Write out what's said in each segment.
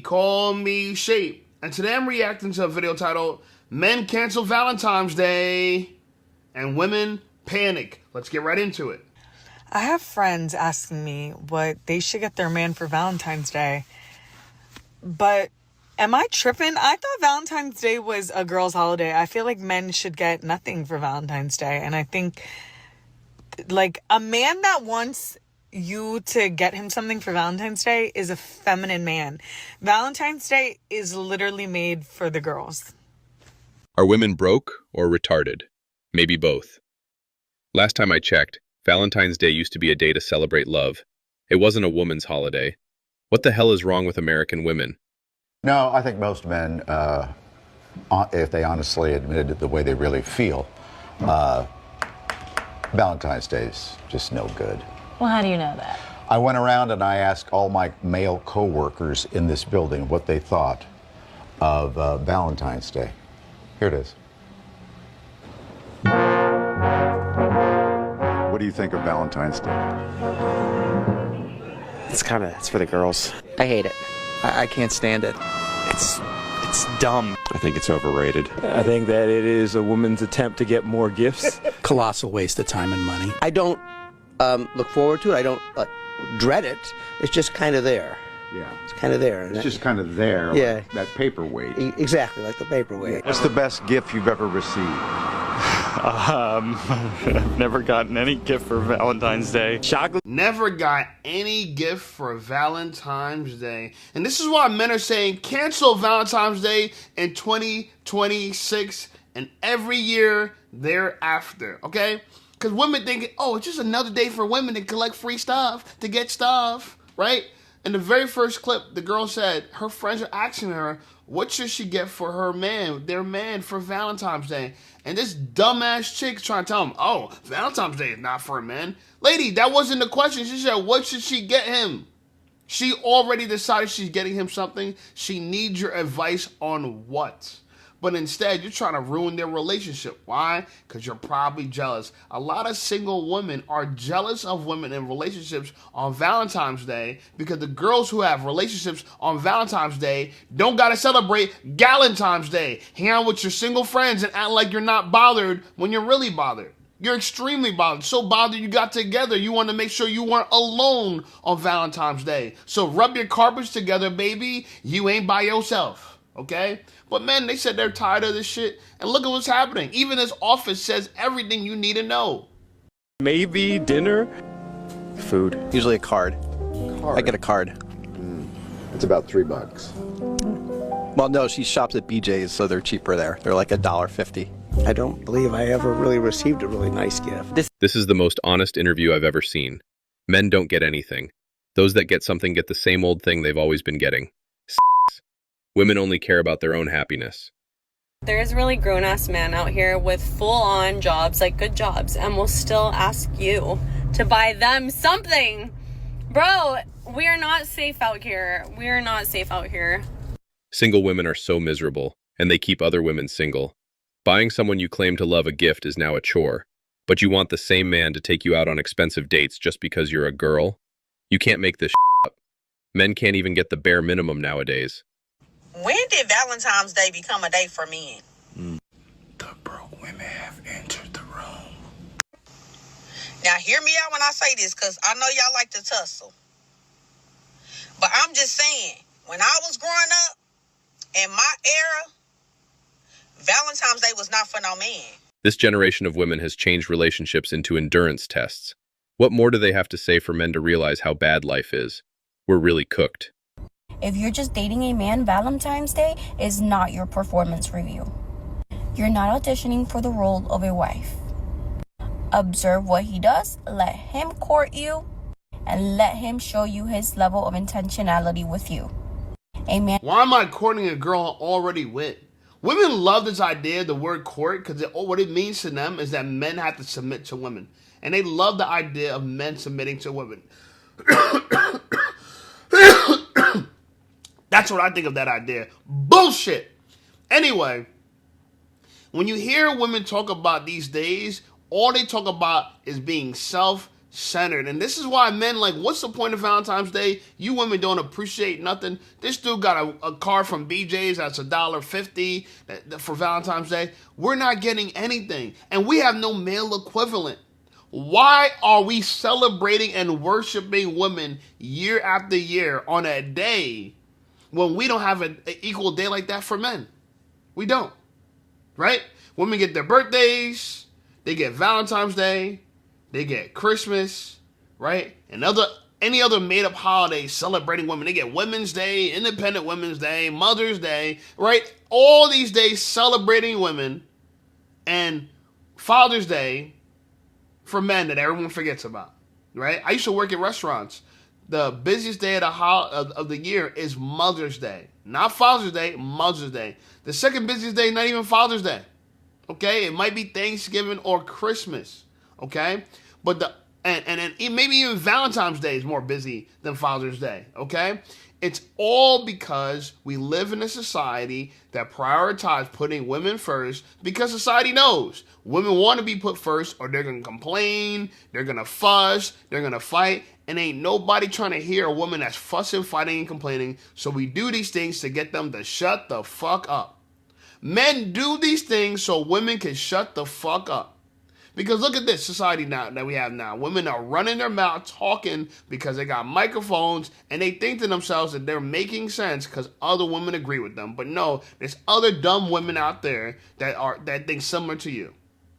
call me Shape. And today I'm reacting to a video titled Men Cancel Valentine's Day and Women Panic. Let's get right into it. I have friends asking me what they should get their man for Valentine's Day. But am I tripping? I thought Valentine's Day was a girl's holiday. I feel like men should get nothing for Valentine's Day. And I think, like, a man that wants you to get him something for Valentine's Day is a feminine man. Valentine's Day is literally made for the girls. Are women broke or retarded? Maybe both. Last time I checked, Valentine's Day used to be a day to celebrate love. It wasn't a woman's holiday. What the hell is wrong with American women? No, I think most men, if they honestly admitted the way they really feel, Valentine's Day is just no good. Well, how do you know that? I went around and I asked all my male co-workers in this building what they thought of Valentine's Day. Here it is. What do you think of Valentine's Day? It's for the girls. I hate it. I can't stand it. It's dumb. I think it's overrated. I think that it is a woman's attempt to get more gifts. Colossal waste of time and money. I don't look forward to it. I don't dread it. It's just kind of there. Yeah. It's kind of there. It's just kind of there, Yeah. like that paperweight. Exactly, like the paperweight. What's the best gift you've ever received? I've never gotten any gift for Valentine's Day. Chocolate. Never got any gift for Valentine's Day. And this is why men are saying cancel Valentine's Day in 2026 and every year thereafter, okay? Because women think, oh, it's just another day for women to collect free stuff, to get stuff, right? In the very first clip, the girl said her friends are asking her, what should she get for her man, their man, for Valentine's Day? And this dumbass chick's trying to tell him, oh, Valentine's Day is not for men. Lady, that wasn't the question. She said, what should she get him? She already decided she's getting him something. She needs your advice on what? But instead, you're trying to ruin their relationship. Why? Because you're probably jealous. A lot of single women are jealous of women in relationships on Valentine's Day because the girls who have relationships on Valentine's Day don't got to celebrate Galentine's Day. Hang out with your single friends and act like you're not bothered when you're really bothered. You're extremely bothered. So bothered you got together. You want to make sure you weren't alone on Valentine's Day. So rub your carpets together, baby. You ain't by yourself. Okay? But men, they said they're tired of this shit. And look at what's happening. Even this office says everything you need to know. Maybe dinner. Food. Usually a card. I get a card. It's about $3. Well, no, she shops at BJ's, so they're cheaper there. They're like $1.50. I don't believe I ever really received a really nice gift. This is the most honest interview I've ever seen. Men don't get anything. Those that get something get the same old thing they've always been getting. Women only care about their own happiness. There's really grown-ass men out here with full-on jobs, like good jobs, and will still ask you to buy them something. Bro, we are not safe out here. We are not safe out here. Single women are so miserable, and they keep other women single. Buying someone you claim to love a gift is now a chore, but you want the same man to take you out on expensive dates just because you're a girl? You can't make this up. Men can't even get the bare minimum nowadays. When did Valentine's Day become a day for men? The broke women have entered the room. Now, hear me out when I say this, because I know y'all like to tussle. But I'm just saying, when I was growing up, in my era, Valentine's Day was not for no man. This generation of women has changed relationships into endurance tests. What more do they have to say for men to realize how bad life is? We're really cooked. If you're just dating a man, Valentine's Day is not your performance review. You're not auditioning for the role of a wife. Observe what he does, let him court you, and let him show you his level of intentionality with you. A man. Why am I courting a girl I'm already with? Women love this idea, the word court, because what it means to them is that men have to submit to women. And they love the idea of men submitting to women. That's what I think of that idea. Bullshit. Anyway, when you hear women talk about these days, all they talk about is being centered. And this is why men like, what's the point of Valentine's Day? You women don't appreciate nothing. This dude got a car from BJ's that's $1.50 for Valentine's Day. We're not getting anything. And we have no male equivalent. Why are we celebrating and worshiping women year after year on a day when we don't have an equal day like that for men? We don't, right? Women get their birthdays, they get Valentine's Day, they get Christmas, right? And any other made-up holiday celebrating women. They get Women's Day, Independent Women's Day, Mother's Day, right? All these days celebrating women, and Father's Day for men that everyone forgets about, right? I used to work in restaurants. The busiest day of the year is Mother's Day. Not Father's Day, Mother's Day. The second busiest day, not even Father's Day. Okay? It might be Thanksgiving or Christmas. Okay? But and maybe even Valentine's Day is more busy than Father's Day. Okay? It's all because we live in a society that prioritizes putting women first, because society knows women want to be put first or they're going to complain, they're going to fuss, they're going to fight, and ain't nobody trying to hear a woman that's fussing, fighting, and complaining. So we do these things to get them to shut the fuck up. Men do these things so women can shut the fuck up. Because look at this society now that we have now. Women are running their mouth talking because they got microphones and they think to themselves that they're making sense because other women agree with them. But no, there's other dumb women out there that think similar to you.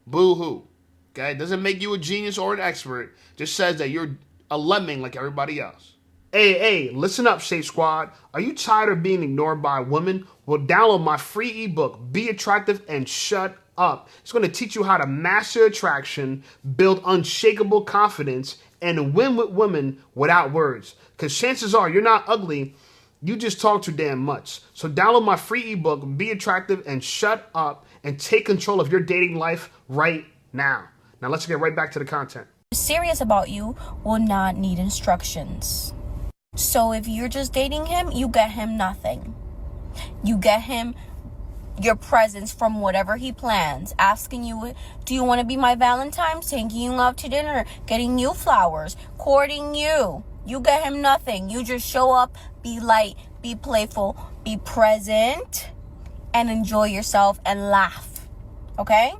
Boo-hoo. Okay? It doesn't make you a genius or an expert. Just says that you're a lemming like everybody else. Hey, listen up, Safe Squad. Are you tired of being ignored by women? Well, download my free ebook, Be Attractive and Shut Up. It's going to teach you how to master attraction, build unshakable confidence, and win with women without words. Because chances are you're not ugly, you just talk too damn much. So download my free ebook, Be Attractive and Shut Up, and take control of your dating life right now. Now let's get right back to the content. Serious about you will not need instructions. So if you're just dating him, you get him nothing. You get him your presents from whatever he plans, asking you, do you want to be my Valentine, taking you out to dinner, getting you flowers, courting you. You get him nothing. You just show up, be light, be playful, be present, and enjoy yourself and laugh. Okay?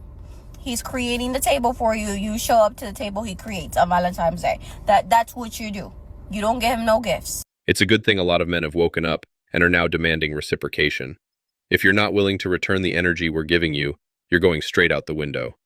He's creating the table for you. You show up to the table he creates on Valentine's Day. That's what you do. You don't get him no gifts. It's a good thing a lot of men have woken up and are now demanding reciprocation. If you're not willing to return the energy we're giving you, you're going straight out the window.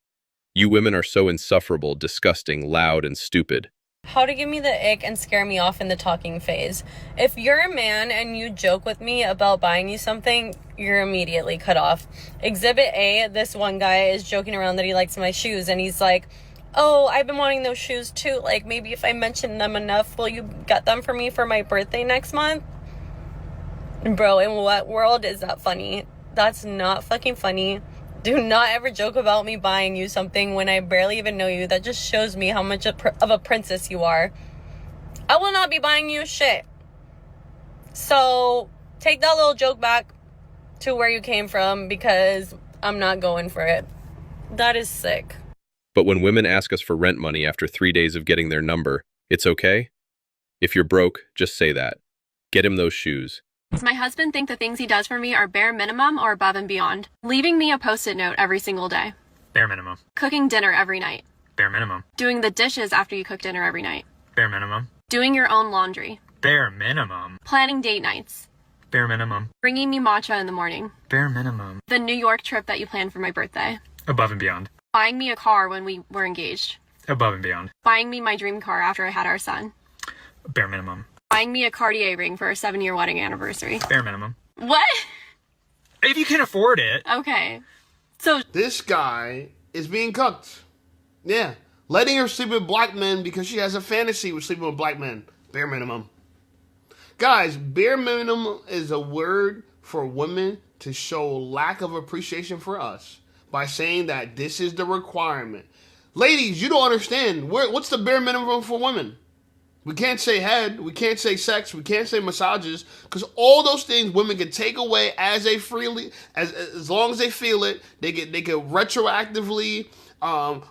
You women are so insufferable, disgusting, loud, and stupid. How to give me the ick and scare me off in the talking phase. If you're a man and you joke with me about buying you something, you're immediately cut off. Exhibit A, this one guy is joking around that he likes my shoes, and he's like, oh, I've been wanting those shoes too. Like, maybe if I mention them enough, will you get them for me for my birthday next month? Bro, in what world is that funny? That's not fucking funny. Do not ever joke about me buying you something when I barely even know you. That just shows me how much of a princess you are. I will not be buying you shit. So, take that little joke back to where you came from, because I'm not going for it. That is sick. But when women ask us for rent money after 3 days of getting their number, it's okay? If you're broke, just say that. Get him those shoes. Does my husband think the things he does for me are bare minimum or above and beyond? Leaving me a post-it note every single day. Bare minimum. Cooking dinner every night. Bare minimum. Doing the dishes after you cook dinner every night. Bare minimum. Doing your own laundry. Bare minimum. Planning date nights. Bare minimum. Bringing me matcha in the morning. Bare minimum. The New York trip that you planned for my birthday. Above and beyond. Buying me a car when we were engaged. Above and beyond. Buying me my dream car after I had our son. Bare minimum. Buying me a Cartier ring for our 7-year wedding anniversary. Bare minimum. What? If you can afford it. Okay. So this guy is being cooked. Yeah. Letting her sleep with black men because she has a fantasy with sleeping with black men. Bare minimum. Guys, bare minimum is a word for women to show lack of appreciation for us by saying that this is the requirement. Ladies, you don't understand. What's the bare minimum for women? We can't say head, we can't say sex, we can't say massages, because all those things women can take away as they freely, as long as they feel it. They can retroactively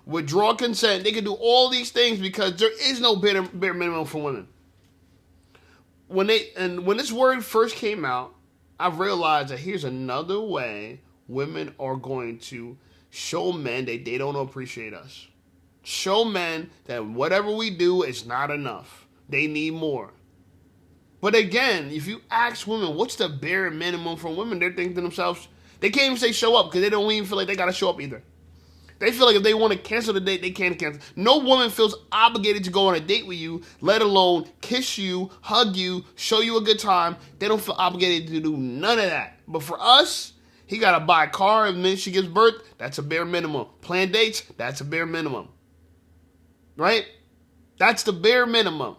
withdraw consent. They can do all these things because there is no bare minimum for women. When this word first came out, I realized that here's another way women are going to show men that they don't appreciate us. Show men that whatever we do is not enough. They need more. But again, if you ask women, what's the bare minimum for women, they're thinking to themselves, they can't even say show up because they don't even feel like they got to show up either. They feel like if they want to cancel the date, they can't cancel. No woman feels obligated to go on a date with you, let alone kiss you, hug you, show you a good time. They don't feel obligated to do none of that. But for us, he got to buy a car and then she gives birth. That's a bare minimum. Plan dates. That's a bare minimum. Right? That's the bare minimum.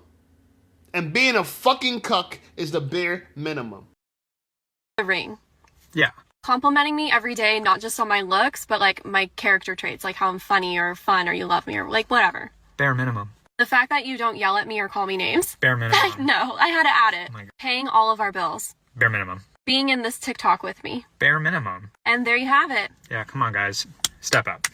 And being a fucking cuck is the bare minimum. The ring. Yeah. Complimenting me every day, not just on my looks, but like my character traits, like how I'm funny or fun or you love me or like whatever. Bare minimum. The fact that you don't yell at me or call me names. Bare minimum. No, I had to add it. Oh my God. Paying all of our bills. Bare minimum. Being in this TikTok with me. Bare minimum. And there you have it. Yeah, come on, guys. Step up.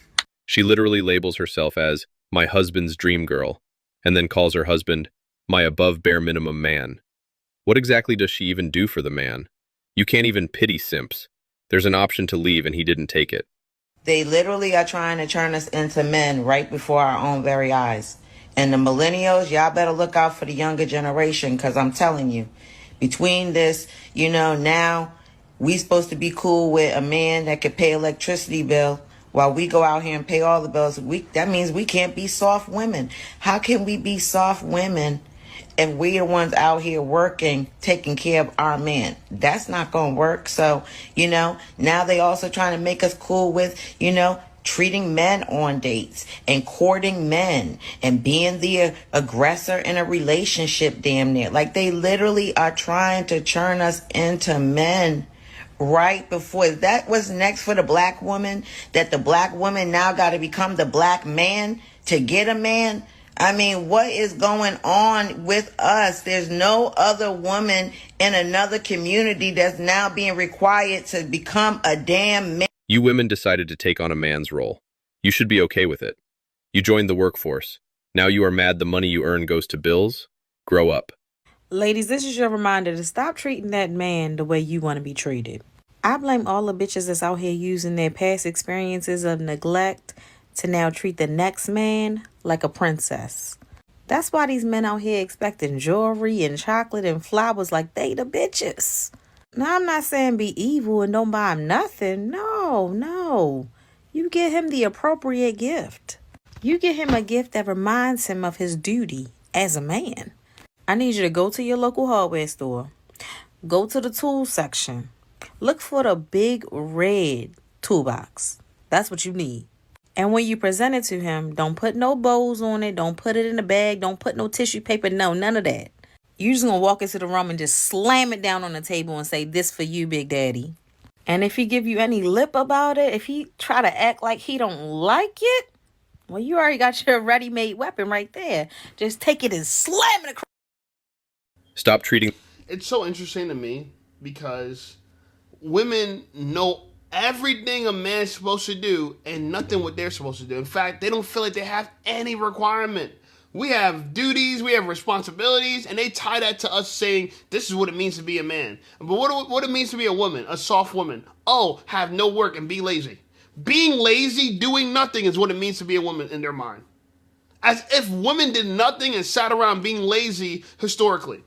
She literally labels herself as my husband's dream girl, and then calls her husband my above bare minimum man. What exactly does she even do for the man? You can't even pity simps. There's an option to leave and he didn't take it. They literally are trying to turn us into men right before our own very eyes. And the millennials, y'all better look out for the younger generation, because I'm telling you, between this, now we supposed to be cool with a man that could pay electricity bill while we go out here and pay all the bills. That means we can't be soft women. How can we be soft women and we're the ones out here working, taking care of our men? That's not going to work. So, now they also trying to make us cool with, treating men on dates and courting men and being the aggressor in a relationship damn near. Like they literally are trying to turn us into men right before. That was next for the black woman, that the black woman now got to become the black man to get a man. I mean, what is going on with us? There's no other woman in another community that's now being required to become a damn man. You women decided to take on a man's role. You should be okay with it. You joined the workforce. Now you are mad the money you earn goes to bills? Grow up. Ladies, this is your reminder to stop treating that man the way you want to be treated. I blame all the bitches that's out here using their past experiences of neglect to now treat the next man like a princess. That's why these men out here expecting jewelry and chocolate and flowers like they the bitches. Now, I'm not saying be evil and don't buy him nothing. No. You get him the appropriate gift. You get him a gift that reminds him of his duty as a man. I need you to go to your local hardware store. Go to the tool section. Look for the big red toolbox. That's what you need. And when you present it to him, don't put no bows on it. Don't put it in a bag. Don't put no tissue paper. No, none of that. You're just going to walk into the room and just slam it down on the table and say, "This for you, Big Daddy." And if he give you any lip about it, if he try to act like he don't like it, well, you already got your ready-made weapon right there. Just take it and slam it across. Stop treating... It's so interesting to me because women know everything a man's supposed to do and nothing what they're supposed to do. In fact, they don't feel like they have any requirement. We have duties, we have responsibilities, and they tie that to us saying, this is what it means to be a man. But what it means to be a woman, a soft woman? Oh, have no work and be lazy. Being lazy, doing nothing is what it means to be a woman in their mind. As if women did nothing and sat around being lazy historically.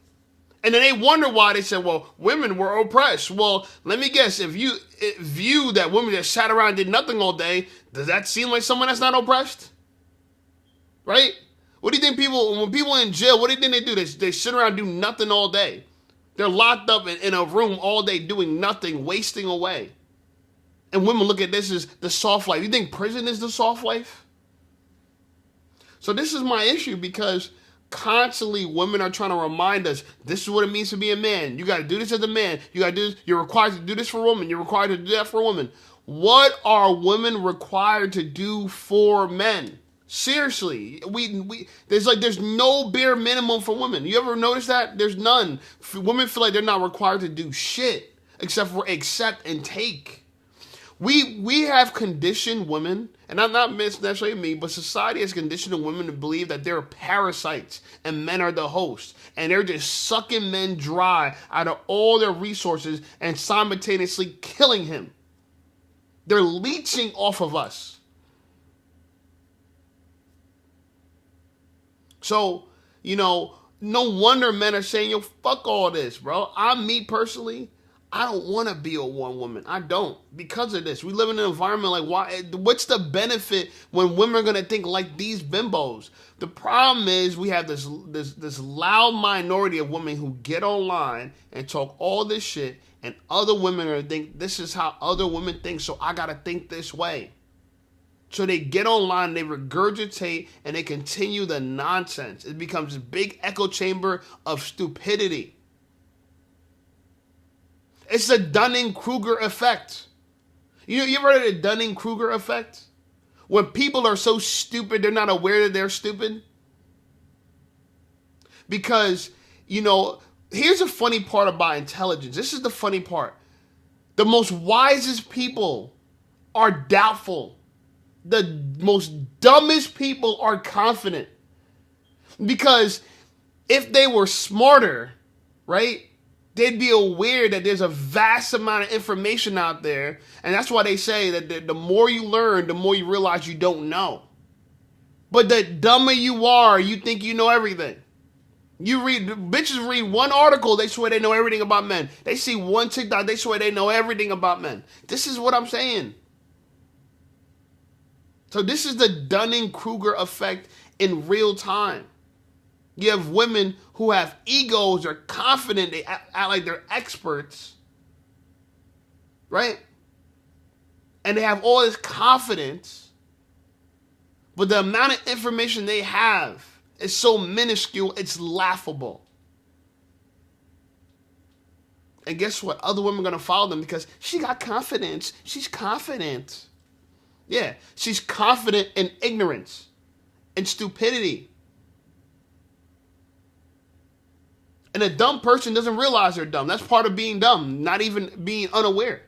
And then they wonder why they said, well, women were oppressed. Well, let me guess, if you view that women that sat around and did nothing all day, does that seem like someone that's not oppressed? Right? What do you think when people in jail, what do you think they do? They sit around and do nothing all day. They're locked up in a room all day doing nothing, wasting away. And women look at this as the soft life. You think prison is the soft life? So this is my issue because constantly women are trying to remind us, this is what it means to be a man. You got to do this as a man. You got to do this. You're required to do this for a woman. You're required to do that for a woman. What are women required to do for men? Seriously, there's no bare minimum for women. You ever notice that? There's none. Women feel like they're not required to do shit except for accept and take. We have conditioned women, and I'm not necessarily me, but society has conditioned women to believe that they're parasites and men are the host, and they're just sucking men dry out of all their resources and simultaneously killing him. They're leeching off of us. So, no wonder men are saying, yo, fuck all this, bro. Me personally, I don't want to be a one woman. I don't. Because of this. We live in an environment like, why? What's the benefit when women are going to think like these bimbos? The problem is we have this loud minority of women who get online and talk all this shit, and other women are going to think this is how other women think, so I got to think this way. So they get online, they regurgitate, and they continue the nonsense. It becomes a big echo chamber of stupidity. It's the Dunning-Kruger effect. You ever heard of the Dunning-Kruger effect? When people are so stupid, they're not aware that they're stupid. Because, here's the funny part about intelligence. This is the funny part. The most wisest people are doubtful. The most dumbest people are confident. Because if they were smarter, right, they'd be aware that there's a vast amount of information out there. And that's why they say that the more you learn, the more you realize you don't know. But the dumber you are, you think you know everything. Bitches read one article, they swear they know everything about men. They see one TikTok, they swear they know everything about men. This is what I'm saying. So this is the Dunning-Kruger effect in real time. You have women who have egos, are confident, they act like they're experts, right? And they have all this confidence, but the amount of information they have is so minuscule, it's laughable. And guess what? Other women are going to follow them because she got confidence. She's confident. Yeah, she's confident in ignorance and stupidity. And a dumb person doesn't realize they're dumb. That's part of being dumb, not even being unaware.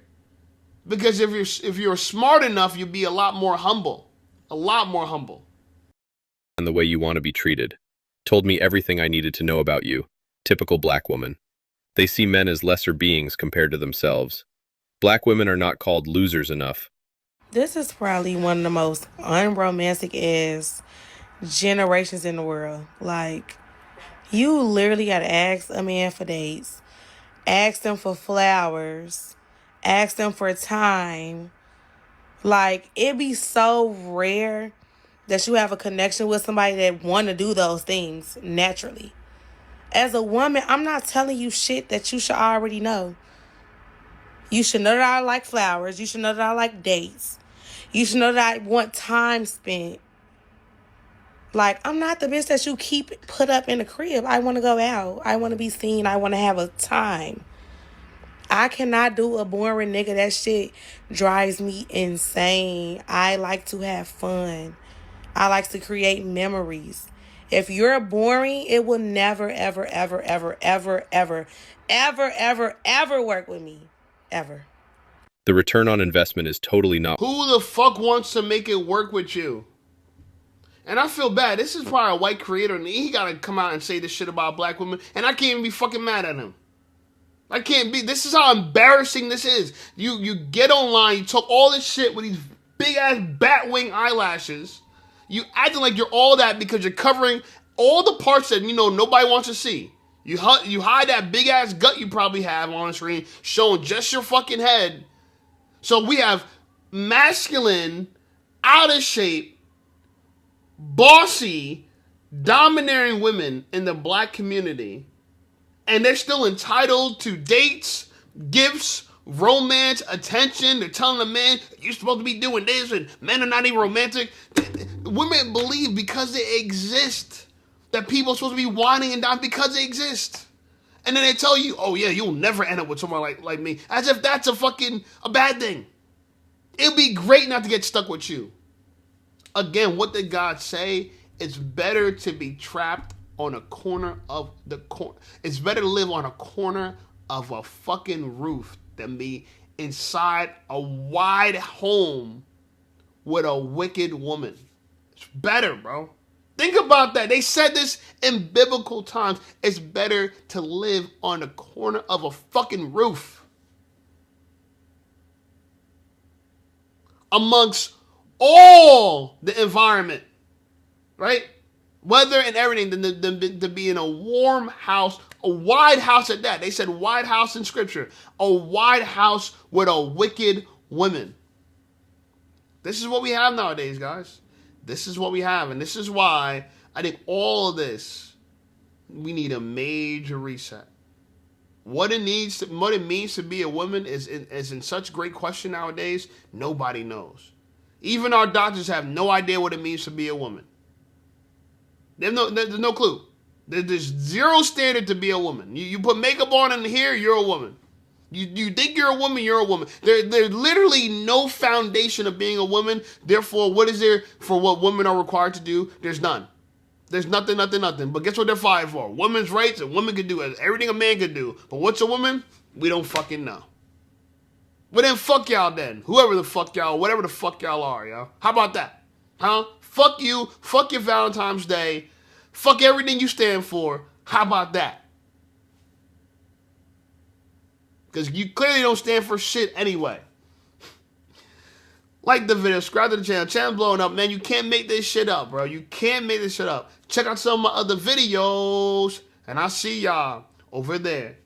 Because if you're smart enough, you'll be a lot more humble. A lot more humble. And the way you want to be treated. Told me everything I needed to know about you. Typical black woman. They see men as lesser beings compared to themselves. Black women are not called losers enough. This is probably one of the most unromantic ass generations in the world. Like, you literally gotta ask a man for dates, ask them for flowers, ask them for time. Like, it be so rare that you have a connection with somebody that want to do those things naturally. As a woman, I'm not telling you shit that you should already know. You should know that I like flowers. You should know that I like dates. You should know that I want time spent. Like, I'm not the bitch that you keep put up in the crib. I want to go out. I want to be seen. I want to have a time. I cannot do a boring nigga. That shit drives me insane. I like to have fun. I like to create memories. If you're boring, it will never, ever, ever, ever, ever, ever, ever, ever, ever work with me. Ever. The return on investment is totally not. Who the fuck wants to make it work with you? And I feel bad. This is probably a white creator, and he gotta come out and say this shit about black women, and I can't even be fucking mad at him. I can't be. This is how embarrassing this is. You get online, you talk all this shit with these big ass batwing eyelashes. You acting like you're all that because you're covering all the parts that nobody wants to see. You hide that big ass gut you probably have on the screen, showing just your fucking head. So we have masculine, out of shape, bossy, domineering women in the black community, and they're still entitled to dates, gifts, romance, attention. They're telling the man, you're supposed to be doing this, and men are not even romantic. Women believe because they exist that people are supposed to be whining and dying because they exist. And then they tell you, oh yeah, you'll never end up with someone like me. As if that's a bad thing. It'd be great not to get stuck with you. Again, what did God say? It's better to be trapped on a corner of the corner. It's better to live on a corner of a fucking roof than be inside a wide home with a wicked woman. It's better, bro. Think about that. They said this in biblical times. It's better to live on the corner of a fucking roof amongst all the environment, right? Weather and everything, than to be in a warm house, a wide house at that. They said wide house in scripture. A wide house with a wicked woman. This is what we have nowadays, guys. This is what we have. And this is why I think all of this, we need a major reset. What it means to be a woman is in such great question nowadays. Nobody knows. Even our doctors have no idea what it means to be a woman. There's no clue. There's zero standard to be a woman. You put makeup on in here, you're a woman. You think you're a woman, you're a woman. There's literally no foundation of being a woman. Therefore, what is there for what women are required to do? There's none. There's nothing. But guess what they're fighting for? Women's rights, and women can do everything a man can do. But what's a woman? We don't fucking know. Well, then fuck y'all then. Whoever the fuck y'all, whatever the fuck y'all are, y'all. How about that? Huh? Fuck you. Fuck your Valentine's Day. Fuck everything you stand for. How about that? Because you clearly don't stand for shit anyway. Like the video, subscribe to the channel. Channel's blowing up, man. You can't make this shit up, bro. You can't make this shit up. Check out some of my other videos. And I'll see y'all over there.